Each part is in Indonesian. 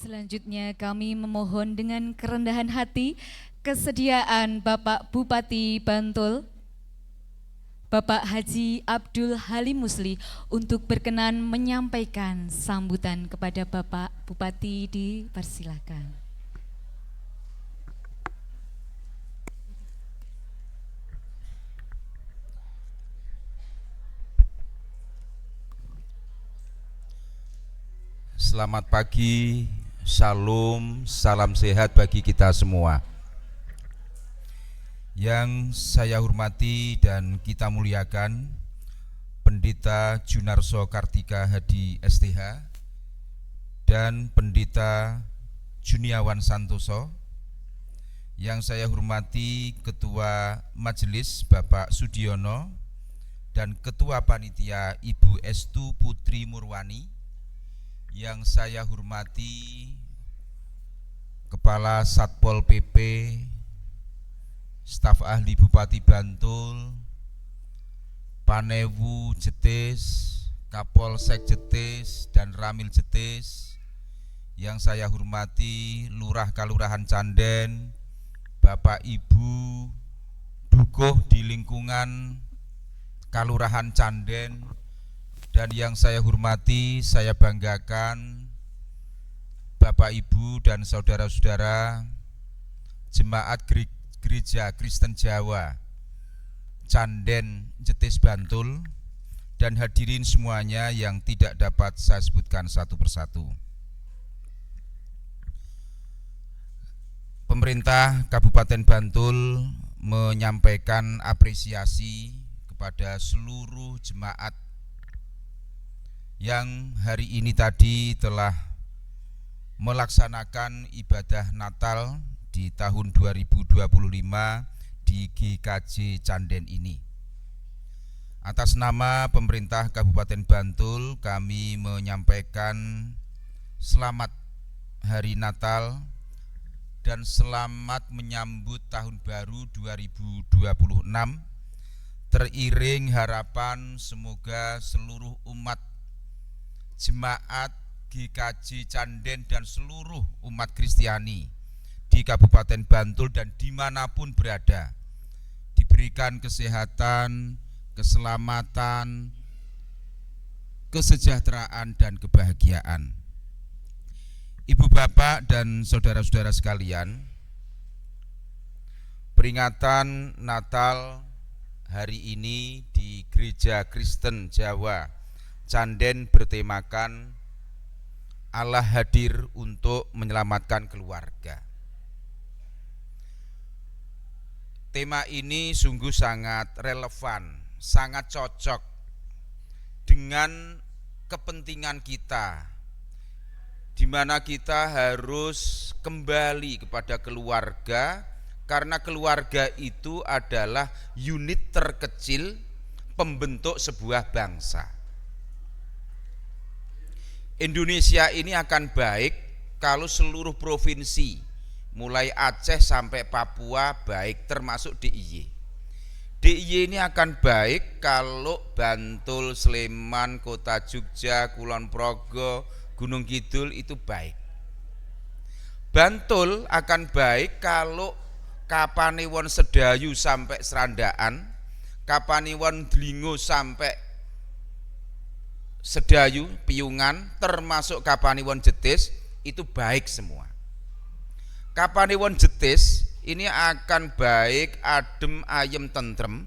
Selanjutnya kami memohon dengan kerendahan hati kesediaan Bapak Bupati Bantul, Bapak Haji Abdul Halim Musli untuk berkenan menyampaikan sambutan kepada Bapak Bupati. Dipersilakan. Selamat pagi, shalom, salam sehat bagi kita semua. Yang saya hormati dan kita muliakan Pendeta Junarso Kartika Hadi STH dan Pendeta Juniawan Santoso. Yang saya hormati Ketua Majelis Bapak Sudiono dan Ketua Panitia Ibu Estu Putri Murwani. Yang saya hormati Kepala Satpol PP, staf ahli Bupati Bantul, Panewu Jetis, Kapolsek Jetis dan Ramil Jetis. Yang saya hormati Lurah Kalurahan Canden, Bapak Ibu Dukuh di lingkungan Kalurahan Canden. Dan yang saya hormati, saya banggakan Bapak Ibu dan saudara-saudara Jemaat Gereja Kristen Jawa Canden Jetis Bantul dan hadirin semuanya yang tidak dapat saya sebutkan satu persatu. Pemerintah Kabupaten Bantul menyampaikan apresiasi kepada seluruh jemaat yang hari ini tadi telah melaksanakan ibadah Natal di tahun 2025 di GKJ Canden ini. Atas nama pemerintah Kabupaten Bantul, kami menyampaikan selamat Hari Natal dan selamat menyambut Tahun Baru 2026, teriring harapan semoga seluruh umat Jemaat GKJ Canden dan seluruh umat Kristiani di Kabupaten Bantul dan dimanapun berada diberikan kesehatan, keselamatan, kesejahteraan dan kebahagiaan. Ibu bapak dan saudara-saudara sekalian, peringatan Natal hari ini di Gereja Kristen Jawa Canden bertemakan Allah hadir untuk menyelamatkan keluarga. Tema ini sungguh sangat relevan, sangat cocok dengan kepentingan kita, di mana kita harus kembali kepada keluarga, karena keluarga itu adalah unit terkecil pembentuk sebuah bangsa. Indonesia ini akan baik kalau seluruh provinsi mulai Aceh sampai Papua baik, termasuk DIY. DIY ini akan baik kalau Bantul, Sleman, Kota Jogja, Kulon Progo, Gunung Kidul itu baik. Bantul akan baik kalau Kapanewon Sedayu sampai Serandaan, Kapanewon Dlingo sampai Sedayu, Piungan, termasuk Kapanewon Jetis, itu baik semua. Kapanewon Jetis ini akan baik, adem, ayem, tentrem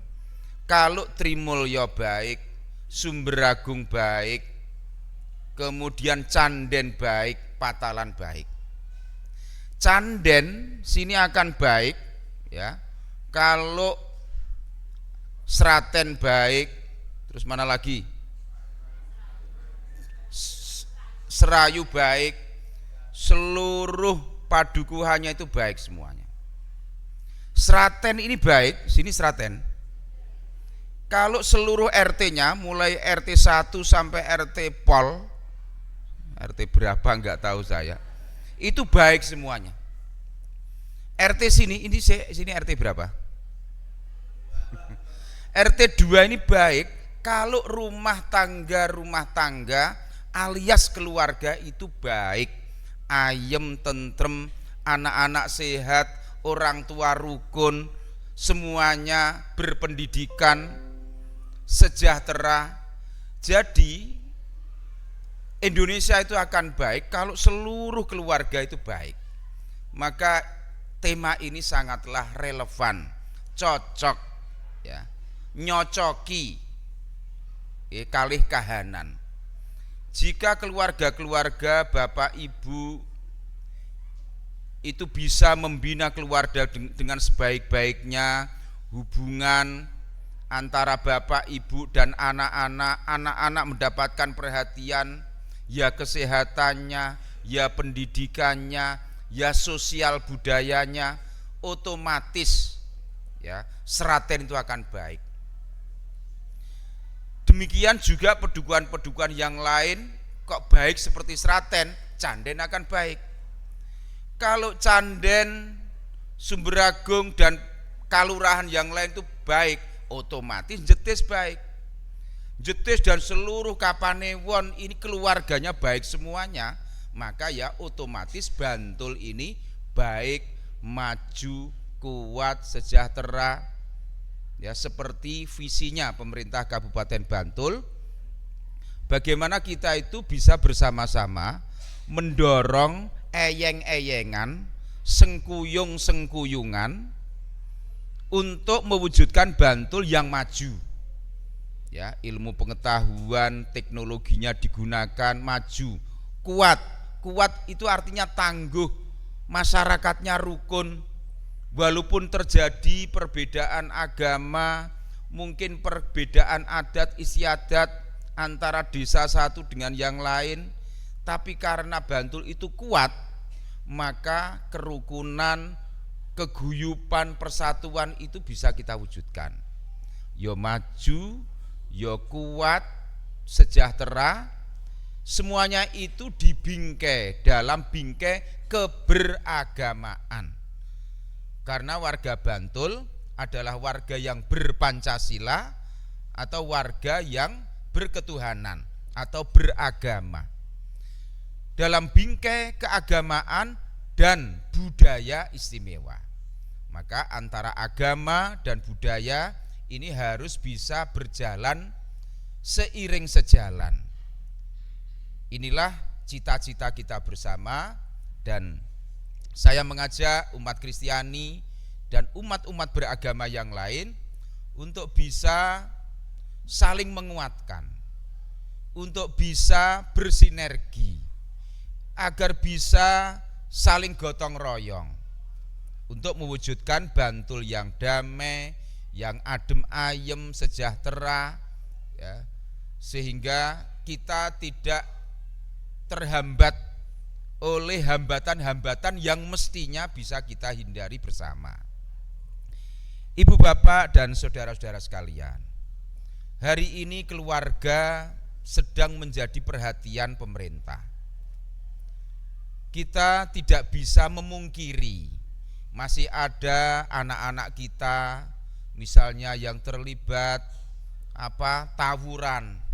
kalau Trimulyo baik, Sumberagung baik, kemudian Canden baik, Patalan baik. Canden sini akan baik ya kalau Seraten baik, terus mana lagi? Serayu baik, seluruh padukuhannya itu baik semuanya. Seraten ini baik, sini Seraten. Kalau seluruh RT-nya mulai RT 1 sampai RT Pol, RT berapa enggak tahu saya, itu baik semuanya. RT sini RT berapa? RT 2 ini baik kalau rumah tangga alias keluarga itu baik, ayem, tentrem, anak-anak sehat, orang tua rukun, semuanya berpendidikan, sejahtera. Jadi Indonesia itu akan baik kalau seluruh keluarga itu baik. Maka tema ini sangatlah relevan, cocok, ya, nyocoki kalih kahanan. Jika keluarga-keluarga bapak ibu itu bisa membina keluarga dengan sebaik-baiknya, hubungan antara bapak ibu dan anak-anak mendapatkan perhatian, ya kesehatannya, ya pendidikannya, ya sosial budayanya, otomatis ya Seraten itu akan baik. Demikian juga pedukuhan-pedukuhan yang lain, kok baik seperti Seraten, Canden akan baik. Kalau Canden, Sumberagung dan kalurahan yang lain itu baik, otomatis Jetis baik. Jetis dan seluruh Kapanewon ini keluarganya baik semuanya, maka ya otomatis Bantul ini baik, maju, kuat, sejahtera. Ya, seperti visinya pemerintah Kabupaten Bantul, bagaimana kita itu bisa bersama-sama mendorong eyeng-eyengan, sengkuyung-sengkuyungan untuk mewujudkan Bantul yang maju. Ya, ilmu pengetahuan, teknologinya digunakan, maju, kuat. Kuat itu artinya tangguh, masyarakatnya rukun. Walaupun terjadi perbedaan agama, mungkin perbedaan adat istiadat antara desa satu dengan yang lain, tapi karena Bantul itu kuat, maka kerukunan, keguyupan, persatuan itu bisa kita wujudkan. Yo maju, yo kuat, sejahtera, semuanya itu dibingkai dalam bingkai keberagamaan. Karena warga Bantul adalah warga yang berpancasila atau warga yang berketuhanan atau beragama. Dalam bingkai keagamaan dan budaya istimewa. Maka antara agama dan budaya ini harus bisa berjalan seiring sejalan. Inilah cita-cita kita bersama, dan saya mengajak umat Kristiani dan umat-umat beragama yang lain untuk bisa saling menguatkan, untuk bisa bersinergi, agar bisa saling gotong royong untuk mewujudkan Bantul yang damai, yang adem ayem, sejahtera, ya, sehingga kita tidak terhambat oleh hambatan-hambatan yang mestinya bisa kita hindari bersama. Ibu bapak dan saudara-saudara sekalian, hari ini keluarga sedang menjadi perhatian pemerintah. Kita tidak bisa memungkiri masih ada anak-anak kita misalnya yang terlibat tawuran.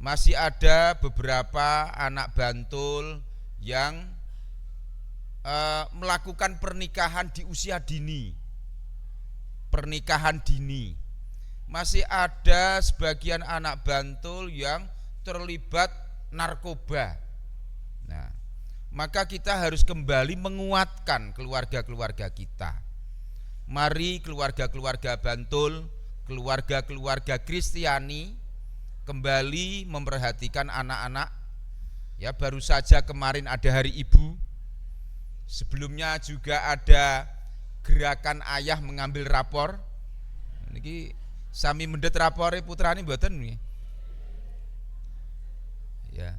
Masih ada beberapa anak Bantul yang melakukan pernikahan di usia dini. Pernikahan dini. Masih ada sebagian anak Bantul yang terlibat narkoba. Nah, maka kita harus kembali menguatkan keluarga-keluarga kita. Mari keluarga-keluarga Bantul, keluarga-keluarga Kristiani kembali memperhatikan anak-anak. Ya, baru saja kemarin ada Hari Ibu. Sebelumnya juga ada gerakan ayah mengambil rapor. Niki sami mendet rapore putrane mboten nggih. Ya.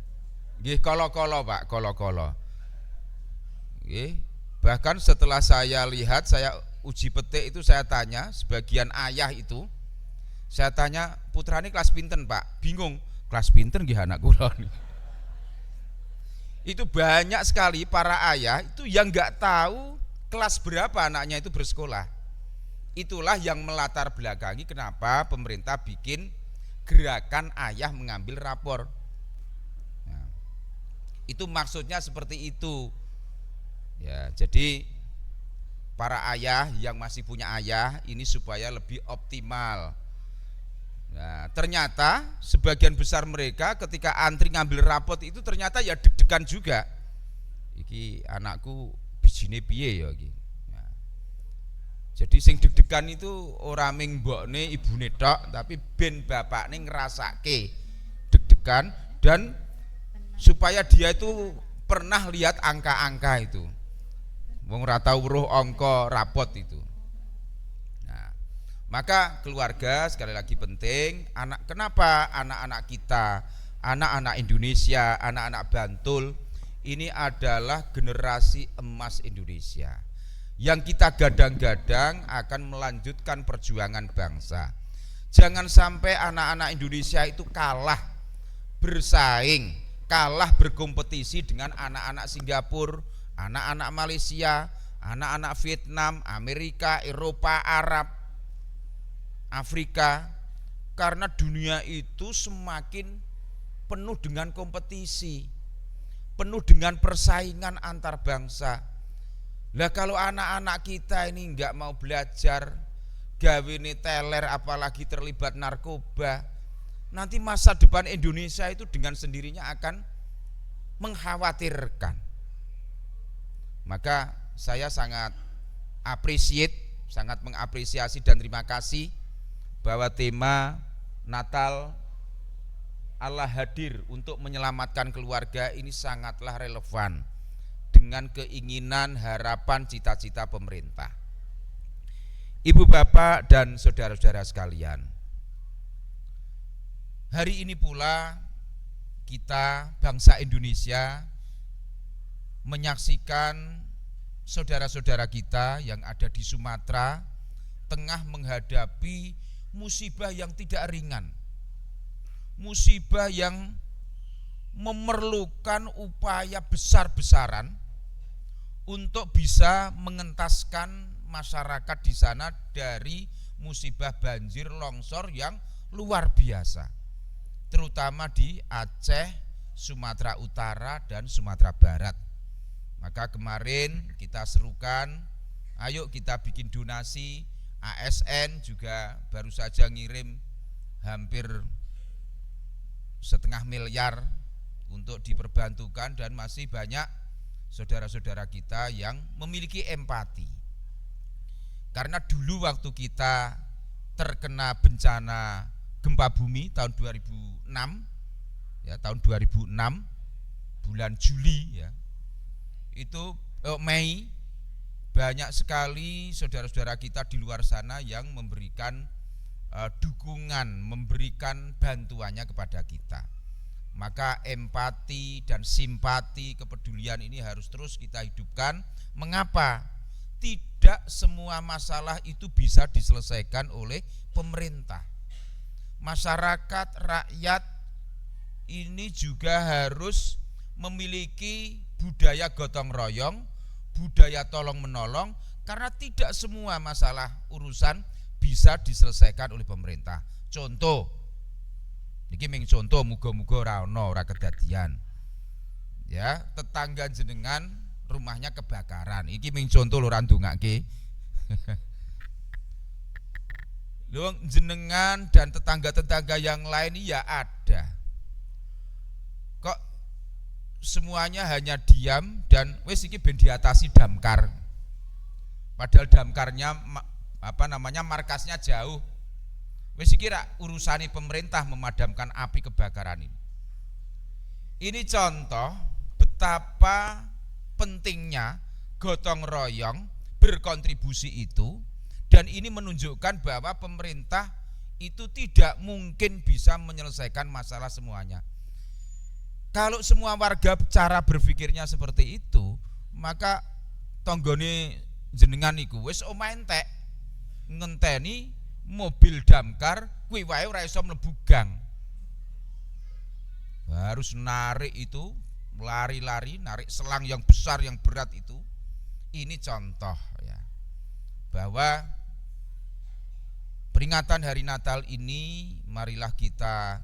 Nggih kala-kala Pak, kala-kala. Nggih, bahkan setelah saya lihat, saya uji petik itu saya tanya sebagian ayah itu, saya tanya putrane kelas pinten Pak? Bingung, kelas pinten nggih anak kula. Itu banyak sekali para ayah itu yang enggak tahu kelas berapa anaknya itu bersekolah. Itulah yang melatar belakangi kenapa pemerintah bikin gerakan ayah mengambil rapor. Nah, Itu maksudnya seperti itu. Ya, jadi para ayah yang masih punya ayah ini supaya lebih optimal. Nah, ternyata sebagian besar mereka ketika antri ngambil rapot itu ternyata ya deg-degan juga. Iki anakku bijine piye ya iki. Nah, jadi sing deg-degan itu ora ming mbokne ibune tok, tapi ben bapakne ngrasake deg-degan dan supaya dia itu pernah lihat angka-angka itu. Wong ora tau weruh angka rapot itu. Nah, maka keluarga sekali lagi penting. Kenapa anak-anak kita, anak-anak Indonesia, anak-anak Bantul ini adalah generasi emas Indonesia yang kita gadang-gadang akan melanjutkan perjuangan bangsa. Jangan sampai anak-anak Indonesia itu kalah bersaing, kalah berkompetisi dengan anak-anak Singapura, anak-anak Malaysia, anak-anak Vietnam, Amerika, Eropa, Arab, Afrika. Karena dunia itu semakin penuh dengan kompetisi, penuh dengan persaingan antar bangsa. Lah kalau anak-anak kita ini enggak mau belajar, gawene teler apalagi terlibat narkoba, nanti masa depan Indonesia itu dengan sendirinya akan mengkhawatirkan. Maka saya sangat sangat mengapresiasi dan terima kasih bahwa tema Natal Allah hadir untuk menyelamatkan keluarga ini sangatlah relevan dengan keinginan, harapan, cita-cita pemerintah. Ibu bapak dan saudara-saudara sekalian, hari ini pula kita bangsa Indonesia menyaksikan saudara-saudara kita yang ada di Sumatera tengah menghadapi musibah yang tidak ringan, musibah yang memerlukan upaya besar-besaran untuk bisa mengentaskan masyarakat di sana dari musibah banjir longsor yang luar biasa, terutama di Aceh, Sumatera Utara dan Sumatera Barat. Maka kemarin kita serukan, ayo kita bikin donasi. ASN juga baru saja ngirim hampir 0,5 miliar untuk diperbantukan, dan masih banyak saudara-saudara kita yang memiliki empati. Karena dulu waktu kita terkena bencana gempa bumi tahun 2006, ya tahun 2006 bulan Juli ya, itu Mei, banyak sekali saudara-saudara kita di luar sana yang memberikan dukungan, memberikan bantuannya kepada kita. Maka empati dan simpati, kepedulian ini harus terus kita hidupkan. Mengapa? Tidak semua masalah itu bisa diselesaikan oleh pemerintah. Masyarakat, rakyat ini juga harus memiliki budaya gotong royong, budaya tolong menolong, karena tidak semua masalah urusan bisa diselesaikan oleh pemerintah. Contoh, iki ming contoh, muga-muga ora kedadian. Ya, tetangga jenengan rumahnya kebakaran. Iki ming contoh lho, ora ndongake. Lho, jenengan dan tetangga-tetangga yang lain ya ada. Kok semuanya hanya diam dan wis iki ben diatasi damkar. Padahal damkarnya markasnya jauh. Wis iki rak urusane pemerintah memadamkan api kebakaran ini. Ini contoh betapa pentingnya gotong royong berkontribusi itu, dan ini menunjukkan bahwa pemerintah itu tidak mungkin bisa menyelesaikan masalah semuanya. Kalau semua warga cara berpikirnya seperti itu, maka tonggone jenengan iku wis omah entek ngenteni mobil damkar kuwi wae ora iso mlebu gang. Harus narik itu, lari-lari, narik selang yang besar yang berat itu. Ini contoh ya, bahwa peringatan hari Natal ini marilah kita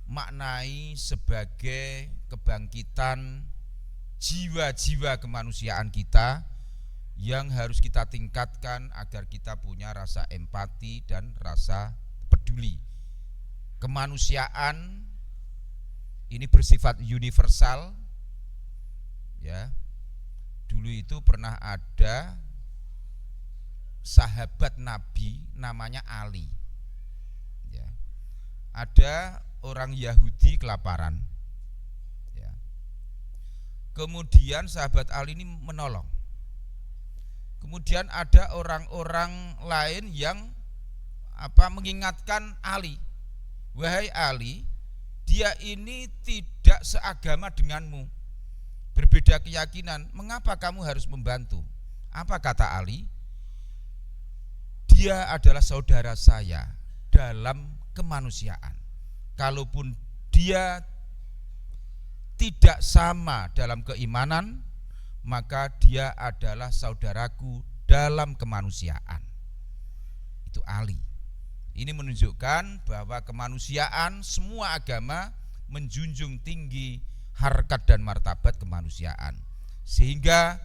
maknai sebagai kebangkitan jiwa-jiwa kemanusiaan kita yang harus kita tingkatkan agar kita punya rasa empati dan rasa peduli. Kemanusiaan ini bersifat universal, ya. Dulu itu pernah ada sahabat Nabi namanya Ali, ya. Ada orang Yahudi kelaparan, ya. Kemudian sahabat Ali ini menolong. Kemudian ada orang-orang lain yang mengingatkan Ali, wahai Ali, dia ini tidak seagama denganmu, berbeda keyakinan, mengapa kamu harus membantu? Apa kata Ali? Dia adalah saudara saya dalam kemanusiaan. Kalaupun dia tidak sama dalam keimanan, maka dia adalah saudaraku dalam kemanusiaan. Itu Ali. Ini menunjukkan bahwa kemanusiaan, semua agama menjunjung tinggi harkat dan martabat kemanusiaan, sehingga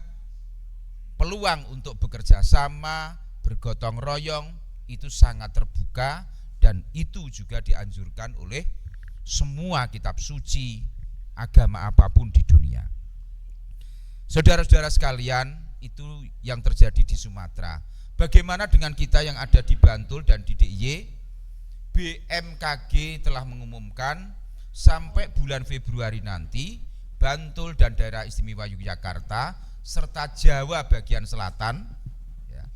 peluang untuk bekerja sama, bergotong royong itu sangat terbuka, dan itu juga dianjurkan oleh semua kitab suci agama apapun di dunia. Saudara-saudara sekalian, itu yang terjadi di Sumatera. Bagaimana dengan kita yang ada di Bantul dan di DIY? BMKG telah mengumumkan sampai bulan Februari nanti Bantul dan daerah istimewa Yogyakarta serta Jawa bagian selatan, ya,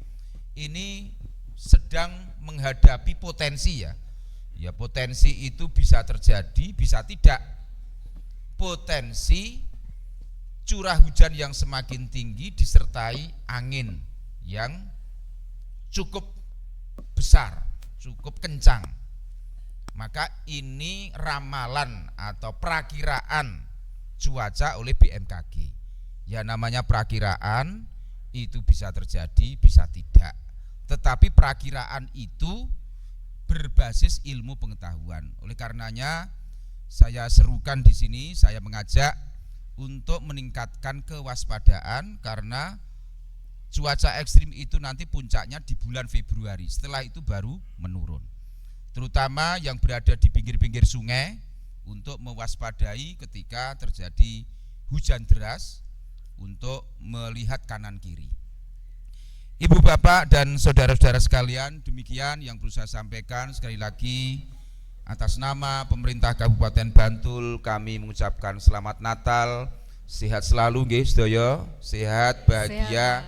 ini sedang menghadapi potensi, ya. Ya, potensi itu bisa terjadi, bisa tidak. Potensi curah hujan yang semakin tinggi disertai angin yang cukup besar, cukup kencang. Maka ini ramalan atau perakiraan cuaca oleh BMKG. Ya, namanya perakiraan, itu bisa terjadi, bisa tidak. Tetapi perakiraan itu berbasis ilmu pengetahuan. Oleh karenanya saya serukan di sini, saya mengajak untuk meningkatkan kewaspadaan, karena cuaca ekstrim itu nanti puncaknya di bulan Februari. Setelah itu baru menurun. Terutama yang berada di pinggir-pinggir sungai, untuk mewaspadai ketika terjadi hujan deras, untuk melihat kanan kiri. Ibu bapak dan saudara-saudara sekalian, demikian yang perlu saya sampaikan. Sekali lagi atas nama pemerintah Kabupaten Bantul kami mengucapkan selamat Natal, sehat selalu nggih sedaya, sehat, bahagia,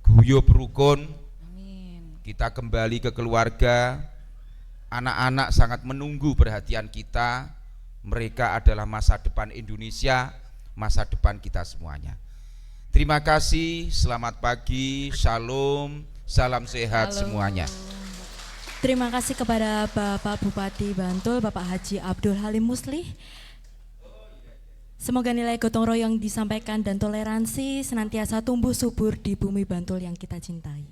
guyub rukun. Amin. Kita kembali ke keluarga. Anak-anak sangat menunggu perhatian kita. Mereka adalah masa depan Indonesia, masa depan kita semuanya. Terima kasih, selamat pagi, shalom, salam sehat semuanya. Terima kasih kepada Bapak Bupati Bantul, Bapak Haji Abdul Halim Muslih. Semoga nilai gotong royong disampaikan dan toleransi senantiasa tumbuh subur di bumi Bantul yang kita cintai.